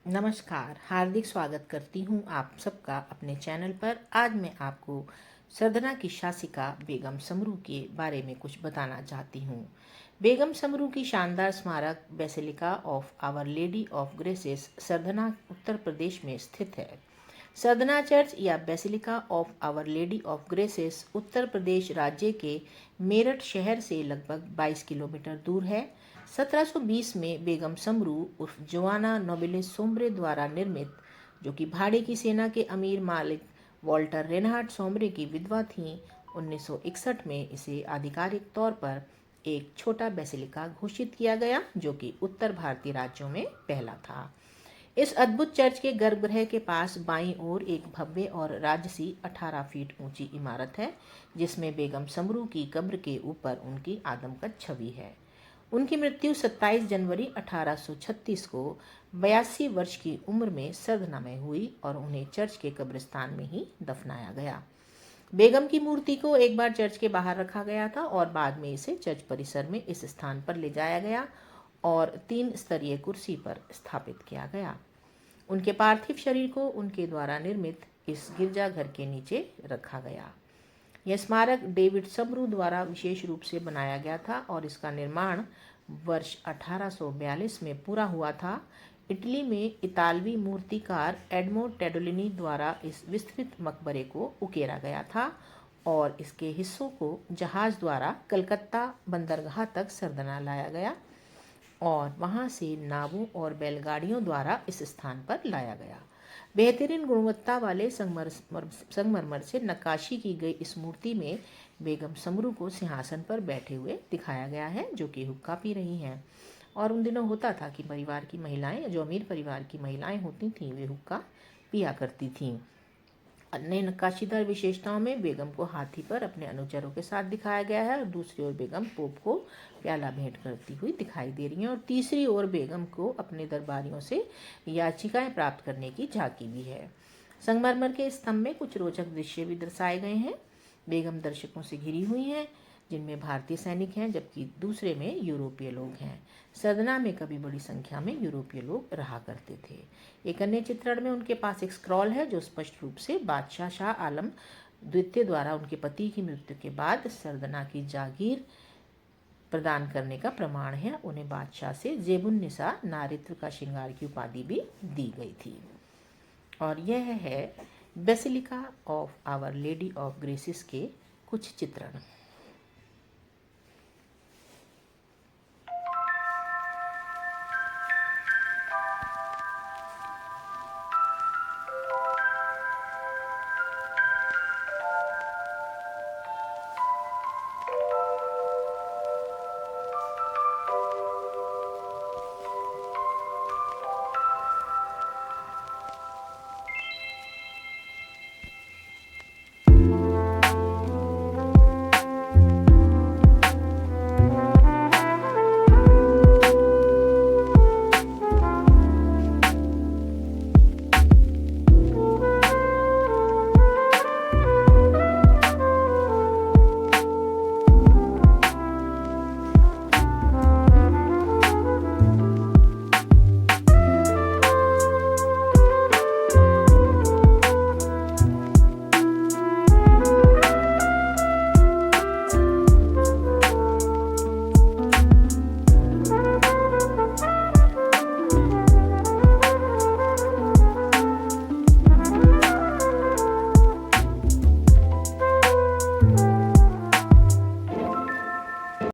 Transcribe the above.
नमस्कार, हार्दिक स्वागत करती हूँ आप सबका अपने चैनल पर। आज मैं आपको सरदना की शासिका बेगम समरू के बारे में कुछ बताना चाहती हूँ। बेगम समरू की शानदार स्मारक basilica of our lady of graces Sardhana Uttar Pradesh में स्थित है। सरदना चर्च या basilica of our lady of graces Uttar Pradesh राज्य के मेरठ शहर से लगभग 22 किलोमीटर दूर है। 1720 में बेगम समरू उर्फ जोआना नोबिलिस सोम्ब्रे द्वारा निर्मित, जो कि भाड़े की सेना के अमीर मालिक वॉल्टर रेनहार्ड सोम्ब्रे की विधवा थीं, 1961 में इसे आधिकारिक तौर पर एक छोटा बेसिलिका घोषित किया गया, जो कि उत्तर भारतीय राज्यों में पहला था। इस अद्भुत चर्च के गर्भगृह के पास बाईं ओर एक भव्य और राजसी 18 फीट ऊंची इमारत है, जिसमें बेगम समरू की कब्र के ऊपर उनकी आदमकद छवि है। उनकी मृत्यु 27 जनवरी 1836 को 82 वर्ष की उम्र में सरदना में हुई और उन्हें चर्च के कब्रिस्तान में ही दफनाया गया। बेगम की मूर्ति को एक बार चर्च के बाहर रखा गया था और बाद में इसे चर्च परिसर में इस स्थान पर ले जाया गया और 3 स्तरीय कुर्सी पर स्थापित किया गया। उनके पार्थिव शरीर को उनके द्वारा निर्मित इस गिरजाघर के नीचे रखा गया। यह स्मारक डेविड समरू द्वारा विशेष रूप से बनाया गया था और इसका निर्माण वर्ष 1842 में पूरा हुआ था। इटली में इतालवी मूर्तिकार एडमो टेडोलिनी द्वारा इस विस्तृत मकबरे को उकेरा गया था और इसके हिस्सों को जहाज द्वारा कलकत्ता बंदरगाह तक सरदना लाया गया और वहां से नावों और बैलगाड़ियों द्वारा इस स्थान पर लाया गया। बेहतरीन गुणवत्ता वाले संगमरमर से नक्काशी की गई इस मूर्ति में बेगम समरू को सिंहासन पर बैठे हुए दिखाया गया है, जो कि हुक्का पी रही हैं। और उन दिनों होता था कि परिवार की महिलाएं, जो अमीर परिवार की महिलाएं होती थीं, वे हुक्का पिया करती थीं। अन्य नक्काशीदार विशेषताओं में बेगम को हाथी पर अपने अनुचरों के साथ दिखाया गया है और दूसरी ओर बेगम पोप को प्याला भेंट करती हुई दिखाई दे रही हैं और तीसरी ओर बेगम को अपने दरबारियों से याचिकाएं प्राप्त करने की झांकी भी है। संगमरमर के स्तंभ में कुछ रोचक दृश्य भी दर्शाए गए हैं। बेगम दर्शकों से घिरी हुई हैं, जिनमें भारतीय सैनिक हैं जबकि दूसरे में यूरोपीय लोग हैं। सरदना में कभी बड़ी संख्या में यूरोपीय लोग रहा करते थे। एक अन्य चित्रण में उनके पास एक स्क्रॉल है जो स्पष्ट रूप से बादशाह शाह आलम द्वितीय द्वारा उनके पति की मृत्यु के बाद सरदना की जागीर प्रदान करने का प्रमाण है। उन्हें बादशाह से जेबुन्निसा, नारित्व का श्रृंगार की उपाधि भी दी गई थी। और यह है basilica of our lady of graces के कुछ चित्रण।